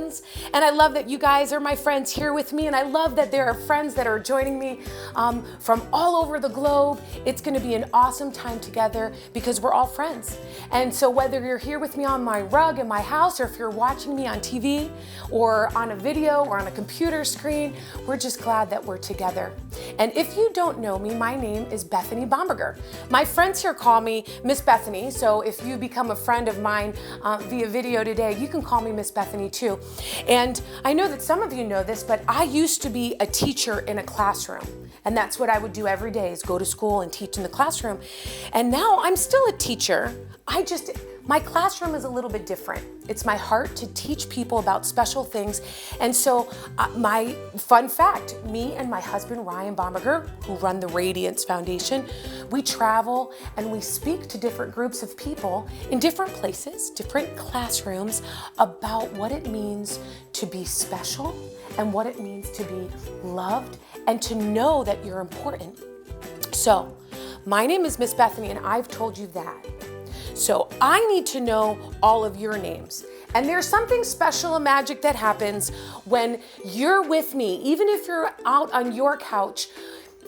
friends, and I love that you guys are my friends here with me, and I love that there are friends that are joining me from all over the globe. It's going to be an awesome time together because we're all friends. And so whether you're here with me on my rug in my house, or if you're watching me on TV or on a video or on a computer screen, we're just glad that we're together. And if you don't know me, my name is Bethany Bomberger. My friends here call me Miss Bethany, so if you become a friend of mine via video today, you can call me Miss Bethany too. And I know that some of you know this, but I used to be a teacher in a classroom. And that's what I would do every day, is go to school and teach in the classroom. And now I'm still a teacher. My classroom is a little bit different. It's my heart to teach people about special things. And so my fun fact, me and my husband, Ryan Bomberger, who run the Radiance Foundation, we travel and we speak to different groups of people in different places, different classrooms, about what it means to be special and what it means to be loved and to know that you're important. So my name is Miss Bethany, and I've told you that. So I need to know all of your names. And there's something special and magic that happens when you're with me, even if you're out on your couch.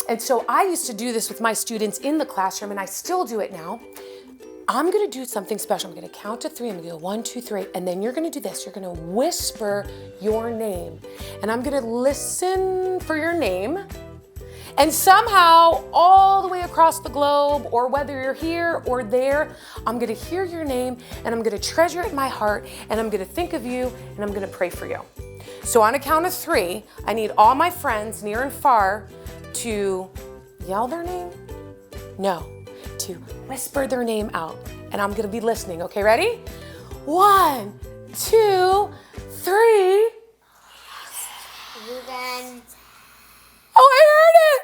And so I used to do this with my students in the classroom, and I still do it now. I'm gonna do something special. I'm gonna count to 3. I'm gonna go 1, 2, 3, and then you're gonna do this. You're gonna whisper your name, and I'm gonna listen for your name. And somehow, all the way across the globe, or whether you're here or there, I'm gonna hear your name, and I'm gonna treasure it in my heart, and I'm gonna think of you, and I'm gonna pray for you. So on a count of 3, I need all my friends, near and far, to yell their name? No, to whisper their name out. And I'm gonna be listening, okay, ready? 1, 2, 3. Ruben. Oh, I heard it.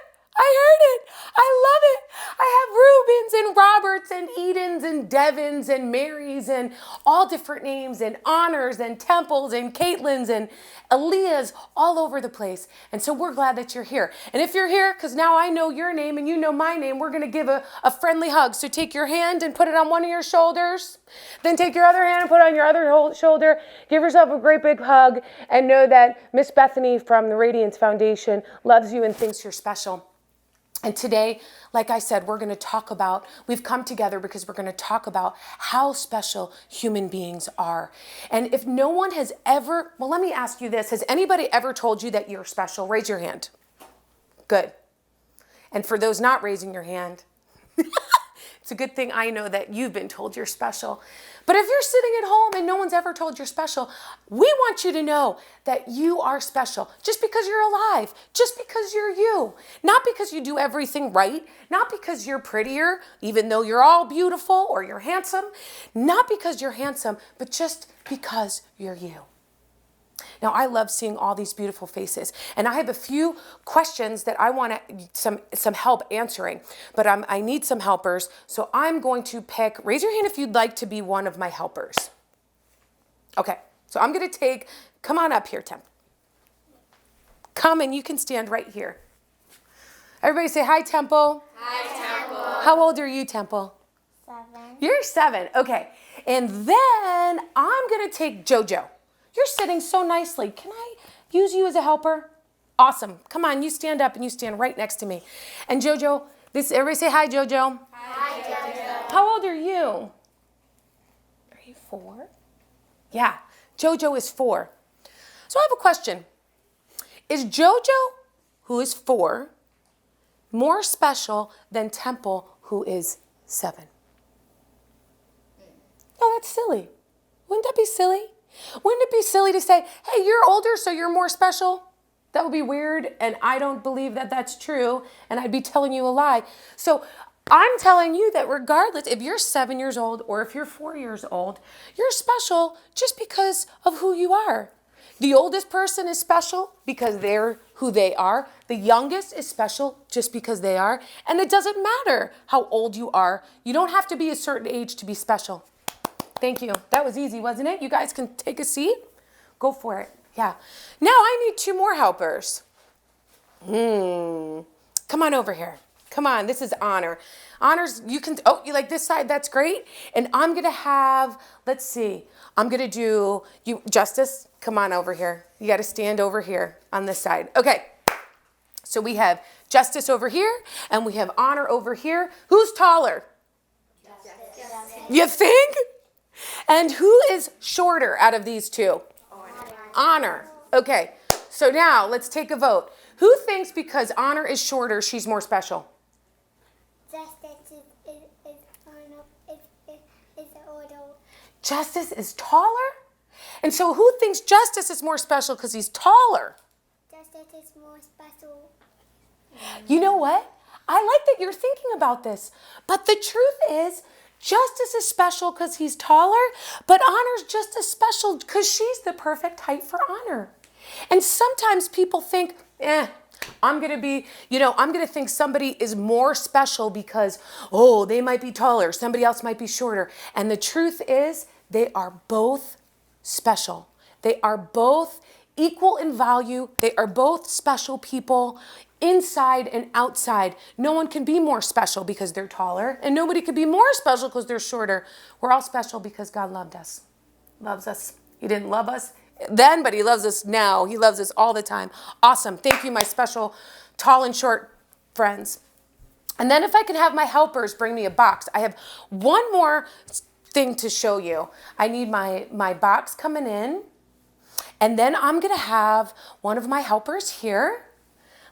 I love it. I have Rubens and Roberts and Edens and Devins and Marys and all different names and honors and Temples and Caitlins and Aaliyahs all over the place. And so we're glad that you're here. And if you're here, because now I know your name and you know my name, we're going to give a friendly hug. So take your hand and put it on one of your shoulders. Then take your other hand and put it on your other shoulder. Give yourself a great big hug and know that Miss Bethany from the Radiance Foundation loves you and thinks you're special. And today, like I said, we've come together because we're going to talk about how special human beings are. And if no one has ever, well, let me ask you this. Has anybody ever told you that you're special? Raise your hand. Good. And for those not raising your hand, it's a good thing I know that you've been told you're special. But if you're sitting at home and no one's ever told you're special, we want you to know that you are special just because you're alive, just because you're you. Not because you do everything right, not because you're prettier, even though you're all beautiful or you're handsome, not because you're handsome, but just because you're you. Now, I love seeing all these beautiful faces, and I have a few questions that I want some help answering, but I need some helpers, so I'm going to pick, raise your hand if you'd like to be one of my helpers. Okay, so I'm going to come on up here, Temp. Come, and you can stand right here. Everybody say hi, Temple. Hi, Temple. How old are you, Temple? 7. You're 7, okay. And then I'm going to take JoJo. You're sitting so nicely. Can I use you as a helper? Awesome. Come on, you stand up and you stand right next to me. And JoJo, everybody say hi, JoJo. Hi, JoJo. How old are you? Are you 4? Yeah, JoJo is 4. So I have a question. Is JoJo, who is 4, more special than Temple, who is 7? No, that's silly. Wouldn't that be silly? Wouldn't it be silly to say, hey, you're older, so you're more special? That would be weird, and I don't believe that that's true, and I'd be telling you a lie. So I'm telling you that regardless, if you're 7 years old or if you're 4 years old, you're special just because of who you are. The oldest person is special because they're who they are. The youngest is special just because they are. And it doesn't matter how old you are. You don't have to be a certain age to be special. Thank you. That was easy, wasn't it? You guys can take a seat. Go for it. Yeah. Now I need 2 more helpers. Come on over here. Come on, this is honor. Honors, you can, you like this side? That's great. And I'm going to have, let's see, I'm going to do, Justice, come on over here. You got to stand over here on this side. Okay, so we have Justice over here, and we have Honor over here. Who's taller? Justice. You think? And who is shorter out of these two? Honor. Okay, so now let's take a vote. Who thinks because Honor is shorter, she's more special? Justice is taller? And so who thinks Justice is more special because he's taller? Justice is more special. You know what? I like that you're thinking about this. But the truth is, Justice is special because he's taller, but Honor's just as special because she's the perfect height for Honor. And sometimes people think, I'm going to think somebody is more special because, they might be taller, somebody else might be shorter. And the truth is, they are both special. They are both equal in value. They are both special people inside and outside. No one can be more special because they're taller, and nobody can be more special because they're shorter. We're all special because God loved us. Loves us. He didn't love us then, but he loves us now. He loves us all the time. Awesome. Thank you, my special tall and short friends. And then if I can have my helpers bring me a box. I have one more thing to show you. I need my box coming in. And then I'm going to have one of my helpers here.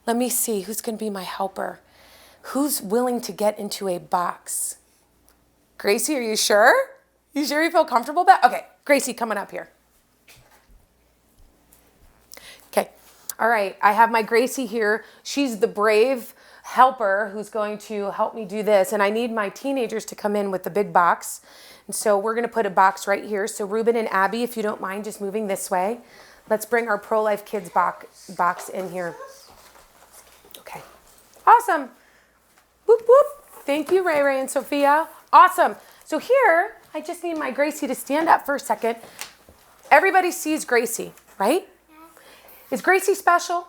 Let me see who's going to be my helper. Who's willing to get into a box? Gracie, are you sure? You sure you feel comfortable about it? Okay, Gracie, coming up here. Okay, all right. I have my Gracie here. She's the brave helper who's going to help me do this. And I need my teenagers to come in with the big box. And so we're going to put a box right here. So Ruben and Abby, if you don't mind just moving this way, let's bring our Pro-Life Kids box in here. Okay. Awesome. Whoop, whoop. Thank you, Ray Ray and Sophia. Awesome. So here, I just need my Gracie to stand up for a second. Everybody sees Gracie, right? Yes. Is Gracie special?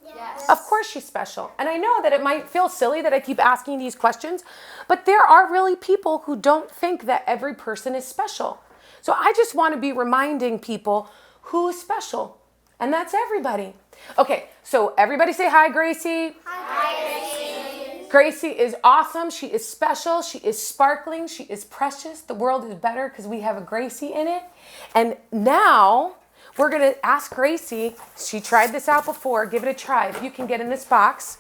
Yes. Of course she's special. And I know that it might feel silly that I keep asking these questions, but there are really people who don't think that every person is special. So I just want to be reminding people who's special. And that's everybody. Okay, so everybody say hi, Gracie. Hi, Gracie. Gracie is awesome. She is special. She is sparkling. She is precious. The world is better because we have a Gracie in it. And now we're going to ask Gracie. She tried this out before. Give it a try. If you can get in this box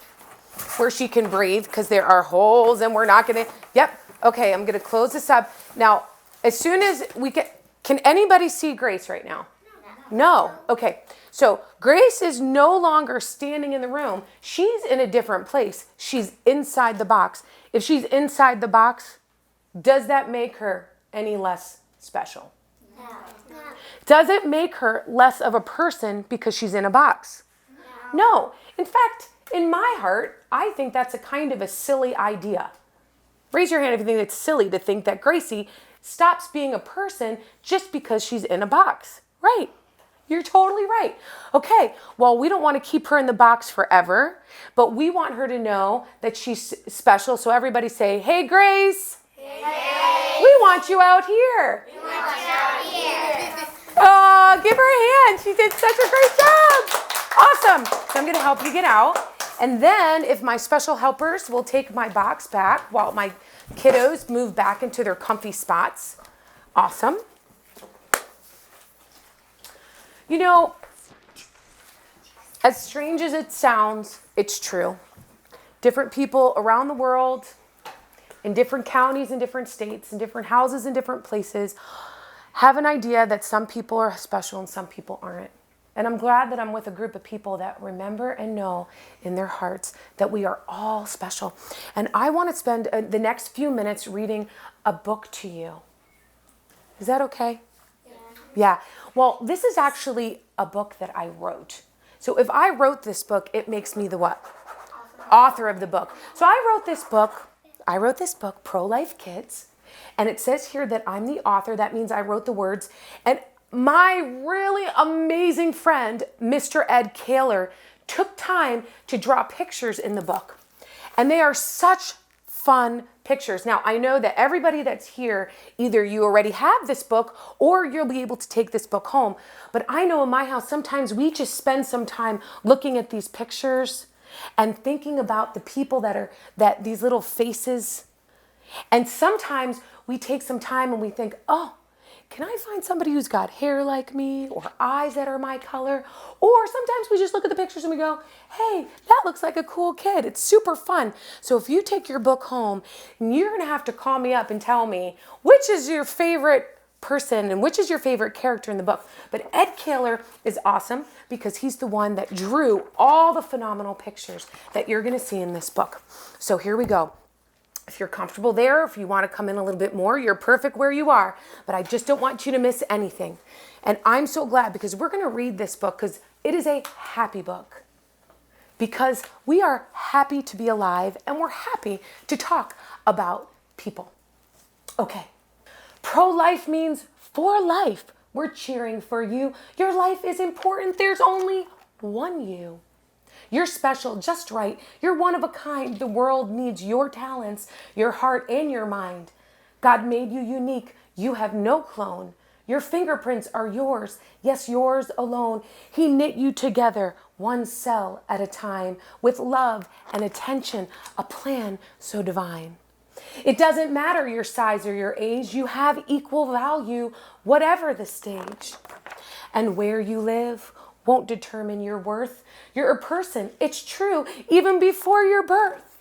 where she can breathe, because there are holes and we're not going to. Yep. Okay, I'm going to close this up. Now, as soon as we get, can anybody see Grace right now? No. Okay. So Grace is no longer standing in the room. She's in a different place. She's inside the box. If she's inside the box, does that make her any less special? No. Does it make her less of a person because she's in a box? No. In fact, in my heart, I think that's a kind of a silly idea. Raise your hand if you think it's silly to think that Gracie stops being a person just because she's in a box. Right. You're totally right. Okay, well, we don't want to keep her in the box forever, but we want her to know that she's special. So everybody say, hey, Grace. Hey. We want you out here. We want you out here. Oh, give her a hand. She did such a great job. Awesome. So I'm going to help you get out. And then if my special helpers will take my box back while my kiddos move back into their comfy spots. Awesome. You know, as strange as it sounds, it's true. Different people around the world, in different counties, in different states, in different houses, in different places, have an idea that some people are special and some people aren't. And I'm glad that I'm with a group of people that remember and know in their hearts that we are all special. And I want to spend the next few minutes reading a book to you. Is that okay? Yeah. Well, this is actually a book that I wrote. So if I wrote this book, it makes me the what? Author of the book. So I wrote this book, Pro-Life Kids, and it says here that I'm the author. That means I wrote the words. And my really amazing friend, Mr. Ed Kaler, took time to draw pictures in the book. And they are such fun pictures. Now, I know that everybody that's here, either you already have this book or you'll be able to take this book home. But I know in my house, sometimes we just spend some time looking at these pictures and thinking about the people that these little faces. And sometimes we take some time and we think, oh, can I find somebody who's got hair like me or eyes that are my color? Or sometimes we just look at the pictures and we go, hey, that looks like a cool kid. It's super fun. So if you take your book home, you're going to have to call me up and tell me which is your favorite person and which is your favorite character in the book. But Ed Kaler is awesome because he's the one that drew all the phenomenal pictures that you're going to see in this book. So here we go. If you're comfortable there, if you want to come in a little bit more, you're perfect where you are. But I just don't want you to miss anything. And I'm so glad because we're going to read this book because it is a happy book. Because we are happy to be alive and we're happy to talk about people. Okay. Pro-life means for life. We're cheering for you. Your life is important. There's only one you. You're special, just right. You're one of a kind. The world needs your talents, your heart, and your mind. God made you unique. You have no clone. Your fingerprints are yours. Yes, yours alone. He knit you together, one cell at a time, with love and attention, a plan so divine. It doesn't matter your size or your age. You have equal value, whatever the stage. And where you live won't determine your worth. You're a person. It's true, even before your birth.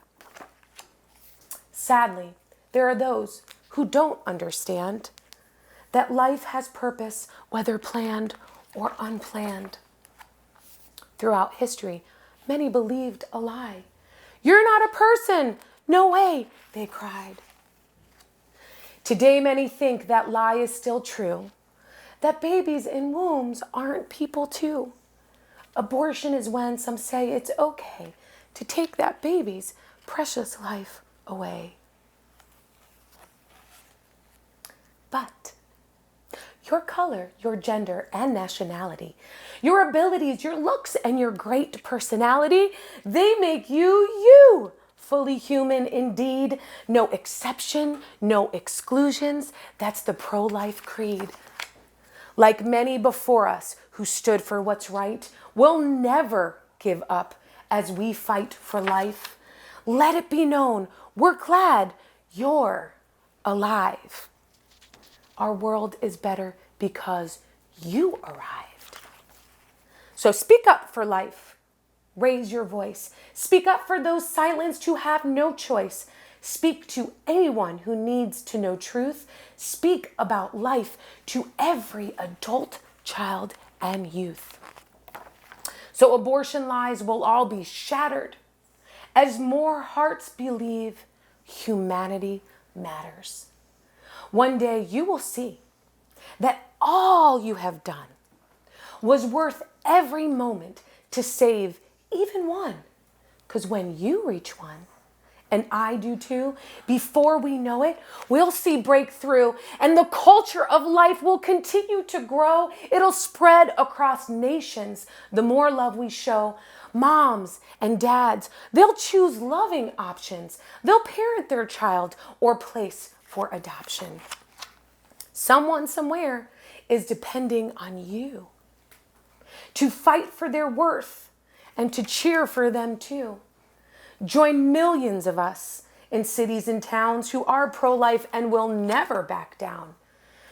Sadly, there are those who don't understand that life has purpose, whether planned or unplanned. Throughout history, many believed a lie. You're not a person. No way, they cried. Today, many think that lie is still true, that babies in wombs aren't people too. Abortion is when some say it's okay to take that baby's precious life away. But your color, your gender, and nationality, your abilities, your looks, and your great personality, they make you you. Fully human indeed. No exception, no exclusions. That's the pro-life creed. Like many before us who stood for what's right, we'll never give up as we fight for life. Let it be known, we're glad you're alive. Our world is better because you arrived. So speak up for life. Raise your voice. Speak up for those silenced who have no choice. Speak to anyone who needs to know truth. Speak about life to every adult, child, and youth. So abortion lies will all be shattered as more hearts believe humanity matters. One day you will see that all you have done was worth every moment to save even one. Because when you reach one, and I do too, before we know it, we'll see breakthrough and the culture of life will continue to grow. It'll spread across nations. The more love we show, moms and dads, they'll choose loving options. They'll parent their child or place for adoption. Someone somewhere is depending on you to fight for their worth and to cheer for them too. Join millions of us in cities and towns who are pro-life and will never back down.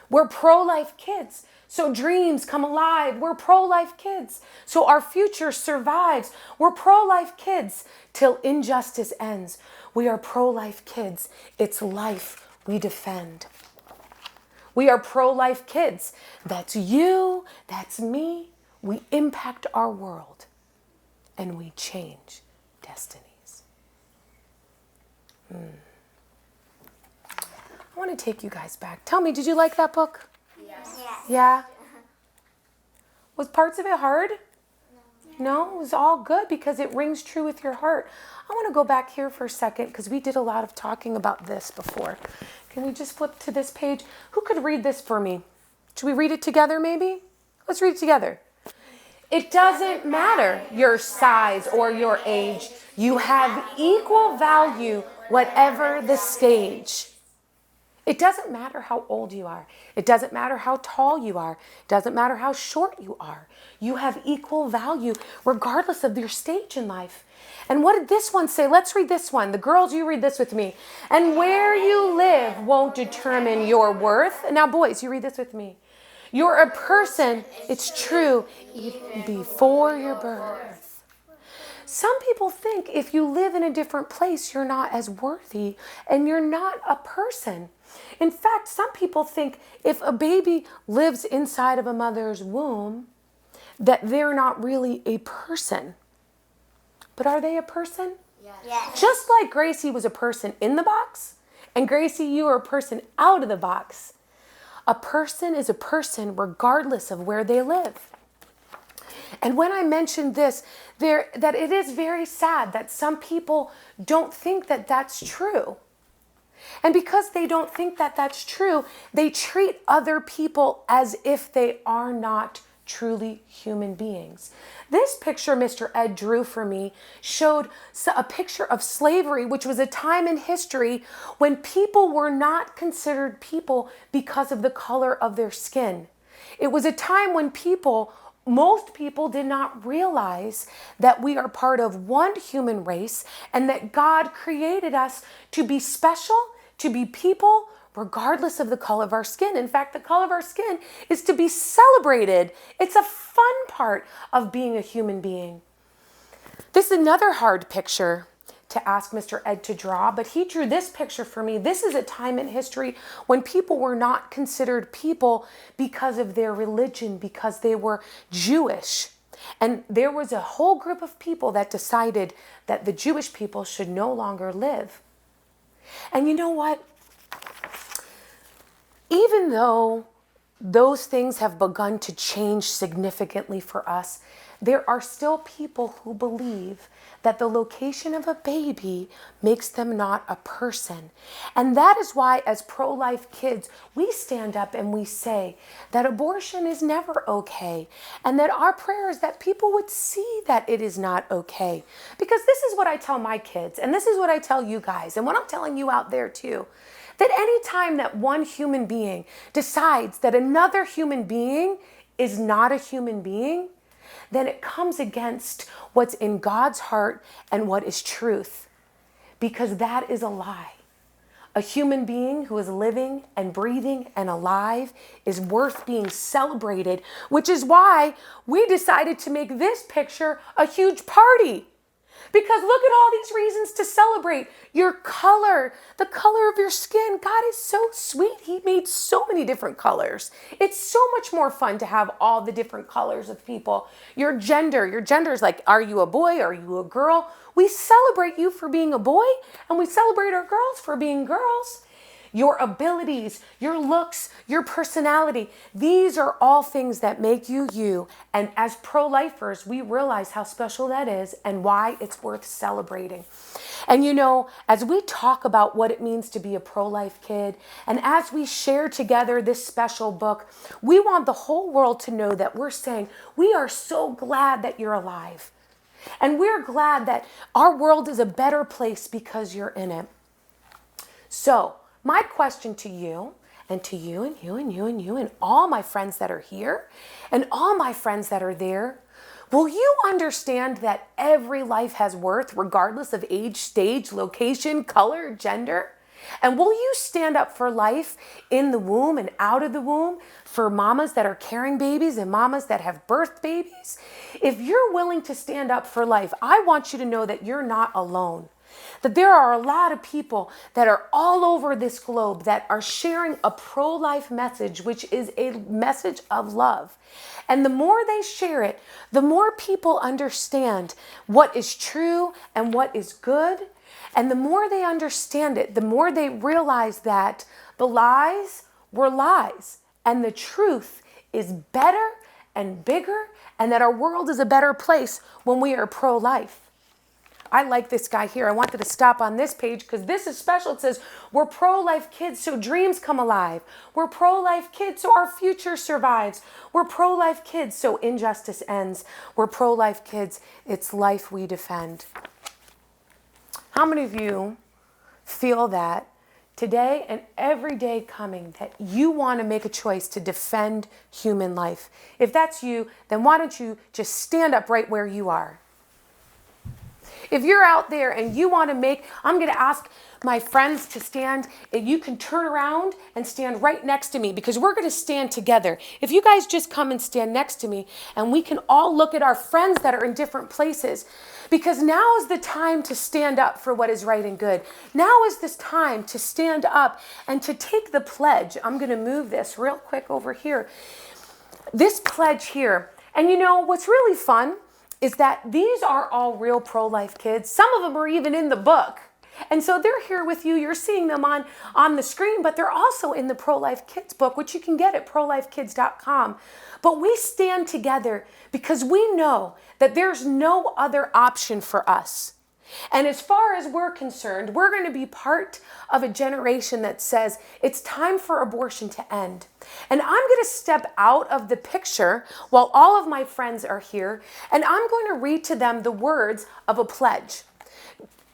We're pro-life kids, so dreams come alive. We're pro-life kids, so our future survives. We're pro-life kids till injustice ends. We are pro-life kids. It's life we defend. We are pro-life kids. That's you, that's me. We impact our world and we change destiny. I want to take you guys back. Tell me, did you like that book? Yes. Yeah? Was parts of it hard? No, it was all good because it rings true with your heart. I want to go back here for a second because we did a lot of talking about this before. Can we just flip to this page? Who could read this for me? Should we read it together maybe? Let's read it together. It doesn't matter your size or your age. You have equal value, whatever the stage. It doesn't matter how old you are. It doesn't matter how tall you are. It doesn't matter how short you are. You have equal value regardless of your stage in life. And what did this one say? Let's read this one. The girls, you read this with me. And where you live won't determine your worth. Now, boys, you read this with me. You're a person, it's true, even before your birth. Some people think if you live in a different place, you're not as worthy and you're not a person. In fact, some people think if a baby lives inside of a mother's womb, that they're not really a person. But are they a person? Yes. Just like Gracie was a person in the box, and Gracie, you are a person out of the box. A person is a person regardless of where they live. And when I mentioned this, that it is very sad that some people don't think that that's true. And because they don't think that that's true, they treat other people as if they are not truly human beings. This picture Mr. Ed drew for me showed a picture of slavery, which was a time in history when people were not considered people because of the color of their skin. It was a time when most people did not realize that we are part of one human race and that God created us to be special, to be people, regardless of the color of our skin. In fact, the color of our skin is to be celebrated. It's a fun part of being a human being. This is another hard picture to ask Mr. Ed to draw, but he drew this picture for me. This is a time in history when people were not considered people because of their religion, because they were Jewish. And there was a whole group of people that decided that the Jewish people should no longer live. And you know what? Even though those things have begun to change significantly for us, there are still people who believe that the location of a baby makes them not a person. And that is why, as pro-life kids, we stand up and we say that abortion is never okay, and that our prayer is that people would see that it is not okay. Because this is what I tell my kids, and this is what I tell you guys, and what I'm telling you out there too, that any time that one human being decides that another human being is not a human being, then it comes against what's in God's heart and what is truth, because that is a lie. A human being who is living and breathing and alive is worth being celebrated, which is why we decided to make this picture a huge party. Because look at all these reasons to celebrate your color, the color of your skin. God is so sweet. He made so many different colors. It's so much more fun to have all the different colors of people. Your gender is like, are you a boy? Are you a girl? We celebrate you for being a boy, and we celebrate our girls for being girls. Your abilities, your looks, your personality, these are all things that make you you. And as pro-lifers, we realize how special that is and why it's worth celebrating. And you know, as we talk about what it means to be a pro-life kid, and as we share together this special book, we want the whole world to know that we're saying, we are so glad that you're alive. And we're glad that our world is a better place because you're in it. So, my question to you, and to you, and you, and you, and you, and all my friends that are here, and all my friends that are there, will you understand that every life has worth regardless of age, stage, location, color, gender? And will you stand up for life in the womb and out of the womb, for mamas that are carrying babies and mamas that have birthed babies? If you're willing to stand up for life, I want you to know that you're not alone. That there are a lot of people that are all over this globe that are sharing a pro-life message, which is a message of love. And the more they share it, the more people understand what is true and what is good. And the more they understand it, the more they realize that the lies were lies and the truth is better and bigger, and that our world is a better place when we are pro-life. I like this guy here. I wanted to stop on this page because this is special. It says, we're pro-life kids, so dreams come alive. We're pro-life kids, so our future survives. We're pro-life kids, so injustice ends. We're pro-life kids, it's life we defend. How many of you feel that today and every day coming that you want to make a choice to defend human life? If that's you, then why don't you just stand up right where you are? If you're out there and you want to I'm going to ask my friends to stand, and you can turn around and stand right next to me because we're going to stand together. If you guys just come and stand next to me and we can all look at our friends that are in different places, because now is the time to stand up for what is right and good. Now is this time to stand up and to take the pledge. I'm going to move this real quick over here. This pledge here. And you know what's really fun is that these are all real pro-life kids. Some of them are even in the book. And so they're here with you. You're seeing them on the screen, but they're also in the Pro-Life Kids book, which you can get at prolifekids.com. But we stand together because we know that there's no other option for us. And as far as we're concerned, we're going to be part of a generation that says it's time for abortion to end. And I'm going to step out of the picture while all of my friends are here, and I'm going to read to them the words of a pledge.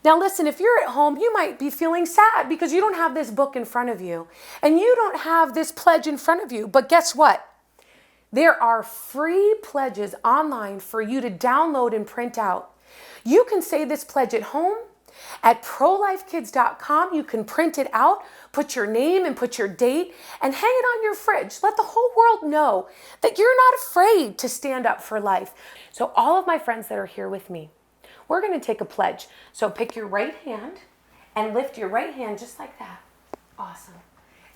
Now listen, if you're at home, you might be feeling sad because you don't have this book in front of you, and you don't have this pledge in front of you. But guess what? There are free pledges online for you to download and print out. You can say this pledge at home. At prolifekids.com, you can print it out, put your name and put your date, and hang it on your fridge. Let the whole world know that you're not afraid to stand up for life. So all of my friends that are here with me, we're going to take a pledge. So pick your right hand and lift your right hand just like that. Awesome.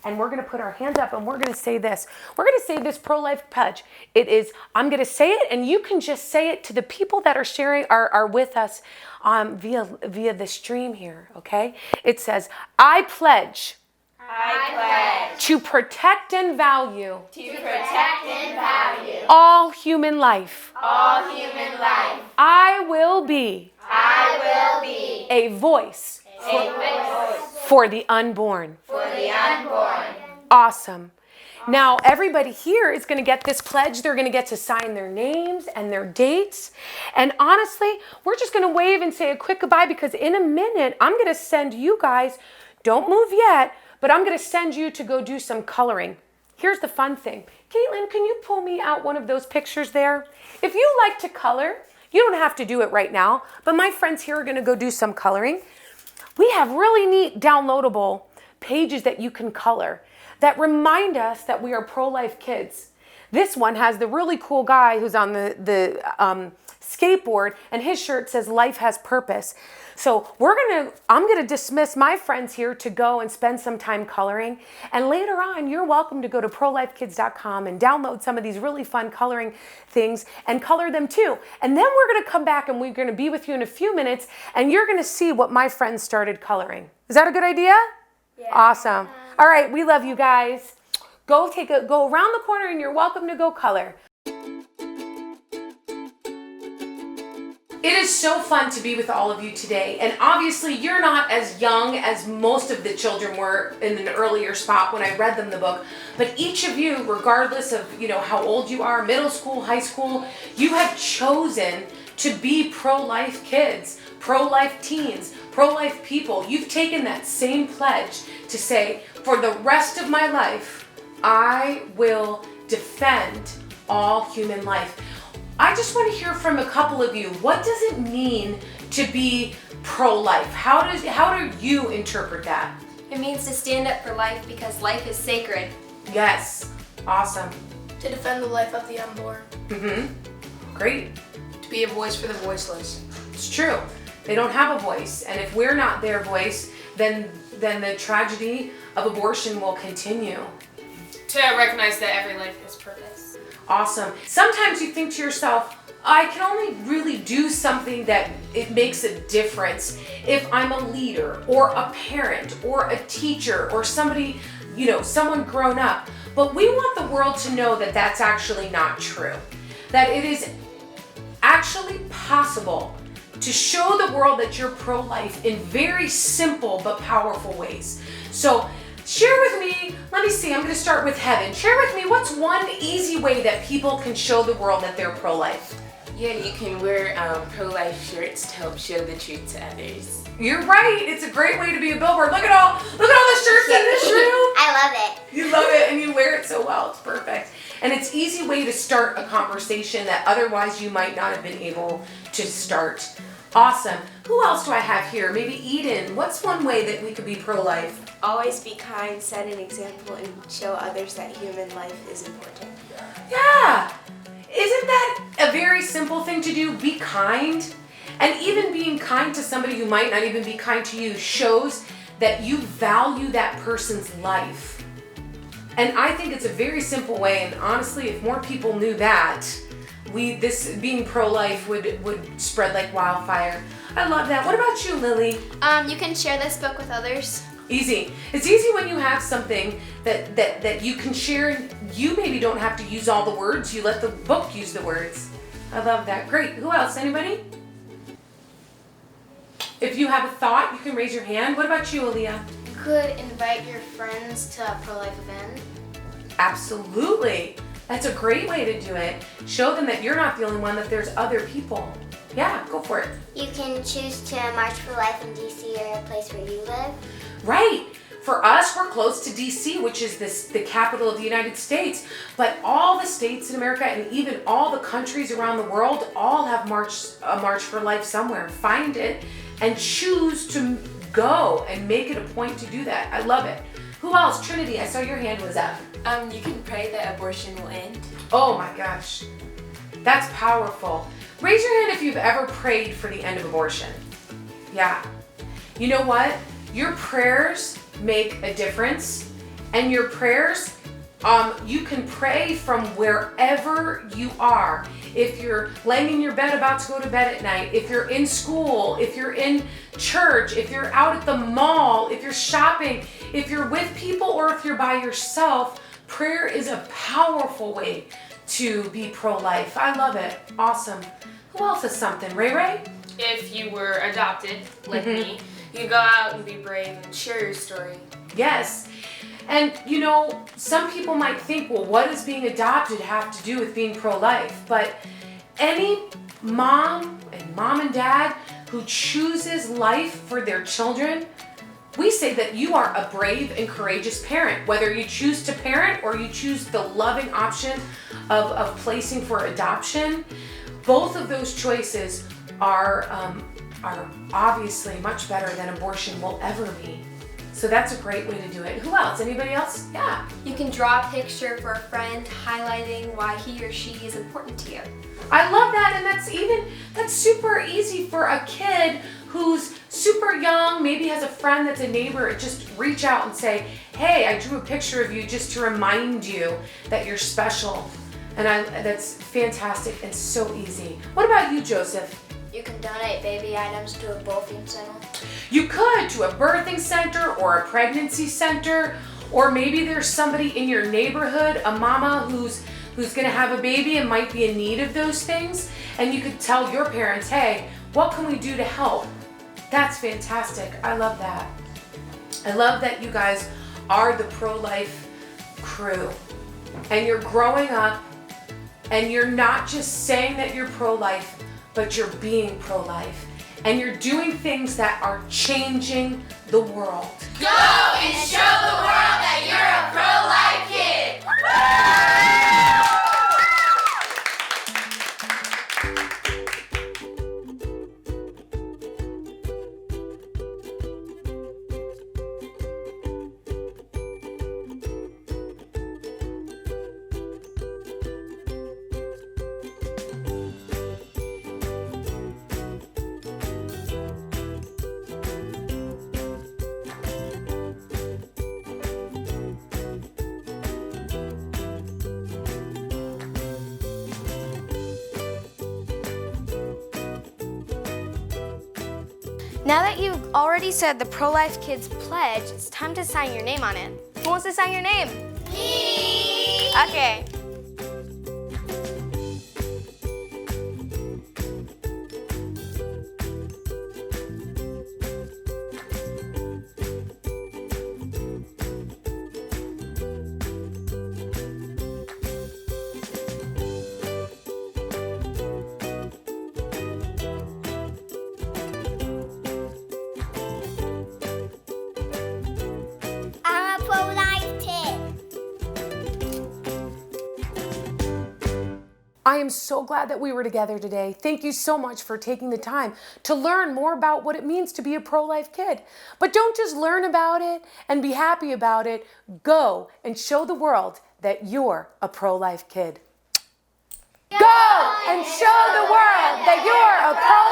And we're going to put our hands up and we're going to say this. We're going to say this pro-life pledge. I'm going to say it, and you can just say it to the people that are sharing, are with us via the stream here, okay? It says, I pledge to protect and value all human life. I will be a voice for the unborn. Awesome. Now, everybody here is going to get this pledge. They're going to get to sign their names and their dates. And honestly, we're just going to wave and say a quick goodbye because in a minute, I'm going to send you guys, don't move yet, but I'm going to send you to go do some coloring. Here's the fun thing. Caitlin, can you pull me out one of those pictures there? If you like to color, you don't have to do it right now, but my friends here are going to go do some coloring. We have really neat downloadable pages that you can color that remind us that we are pro-life kids. This one has the really cool guy who's on the skateboard, and his shirt says life has purpose. So I'm gonna dismiss my friends here to go and spend some time coloring. And later on, you're welcome to go to prolifekids.com and download some of these really fun coloring things and color them too. And then we're gonna come back and we're gonna be with you in a few minutes, and you're gonna see what my friends started coloring. Is that a good idea? Yeah. Awesome. All right, we love you guys. Go around the corner and you're welcome to go color. It is so fun to be with all of you today. And obviously you're not as young as most of the children were in an earlier spot when I read them the book. But each of you, regardless of how old you are, middle school, high school, you have chosen to be pro-life kids, pro-life teens, pro-life people. You've taken that same pledge to say, for the rest of my life, I will defend all human life. I just want to hear from a couple of you. What does it mean to be pro-life? How do you interpret that? It means to stand up for life because life is sacred. Yes. Awesome. To defend the life of the unborn. Great. To be a voice for the voiceless. It's true. They don't have a voice. And if we're not their voice, then the tragedy of abortion will continue. To recognize that every life has purpose. Awesome. Sometimes you think to yourself, I can only really do something that it makes a difference if I'm a leader or a parent or a teacher or somebody, someone grown up. But we want the world to know that that's actually not true. That it is actually possible to show the world that you're pro-life in very simple but powerful ways. So share with me, let me see, I'm gonna start with Heaven. Share with me, what's one easy way that people can show the world that they're pro-life? Yeah, you can wear pro-life shirts to help show the truth to others. You're right, it's a great way to be a billboard. Look at all the shirts in this room. I love it. You love it and you wear it so well, it's perfect. And it's an easy way to start a conversation that otherwise you might not have been able to start. Awesome. Who else do I have here? Maybe Eden. What's one way that we could be pro-life? Always be kind, set an example, and show others that human life is important. Yeah. Isn't that a very simple thing to do? Be kind. And even being kind to somebody who might not even be kind to you shows that you value that person's life. And I think it's a very simple way, and honestly, if more people knew that, this being pro-life would spread like wildfire. I love that. What about you, Lily? You can share this book with others. Easy. It's easy when you have something that you can share. You maybe don't have to use all the words. You let the book use the words. I love that. Great. Who else? Anybody? If you have a thought, you can raise your hand. What about you, Aaliyah? Could invite your friends to a pro-life event. Absolutely. That's a great way to do it. Show them that you're not the only one, that there's other people. Yeah, go for it. You can choose to march for life in DC or a place where you live. Right. For us, we're close to DC, which is the capital of the United States. But all the states in America and even all the countries around the world all have a March for Life somewhere. Find it and choose to go and make it a point to do that. I love it. Who else? Trinity, I saw your hand was up. You can pray that abortion will end. Oh my gosh. That's powerful. Raise your hand if you've ever prayed for the end of abortion. Yeah. You know what? Your prayers make a difference, and your prayers, you can pray from wherever you are. If you're laying in your bed about to go to bed at night, if you're in school, if you're in church, if you're out at the mall, if you're shopping, if you're with people, or if you're by yourself, prayer is a powerful way to be pro-life. I love it. Awesome. Who else has something? Ray Ray? If you were adopted, like me, you can go out and be brave and share your story. Yes. And you know, some people might think, well, what does being adopted have to do with being pro-life? But any mom and dad who chooses life for their children, we say that you are a brave and courageous parent. Whether you choose to parent or you choose the loving option of placing for adoption, both of those choices are obviously much better than abortion will ever be. So that's a great way to do it. Who else? Anybody else? Yeah. You can draw a picture for a friend highlighting why he or she is important to you. I love that, and that's super easy for a kid who's super young, maybe has a friend that's a neighbor. Just reach out and say, hey, I drew a picture of you just to remind you that you're special. And that's fantastic and so easy. What about you, Joseph? You can donate baby items to a birthing center. You could, to a birthing center or a pregnancy center, or maybe there's somebody in your neighborhood, a mama who's gonna have a baby and might be in need of those things, and you could tell your parents, hey, what can we do to help? That's fantastic. I love that. I love that you guys are the pro-life crew, and you're growing up, and you're not just saying that you're pro-life, but you're being pro-life. And you're doing things that are changing the world. Go and show the world that you're a pro-life kid! Now that you've already said the Pro-Life Kids Pledge, it's time to sign your name on it. Who wants to sign your name? Me! Okay. I am so glad that we were together today. Thank you so much for taking the time to learn more about what it means to be a pro-life kid. But don't just learn about it and be happy about it. Go and show the world that you're a pro-life kid. Go and show the world that you're a pro-life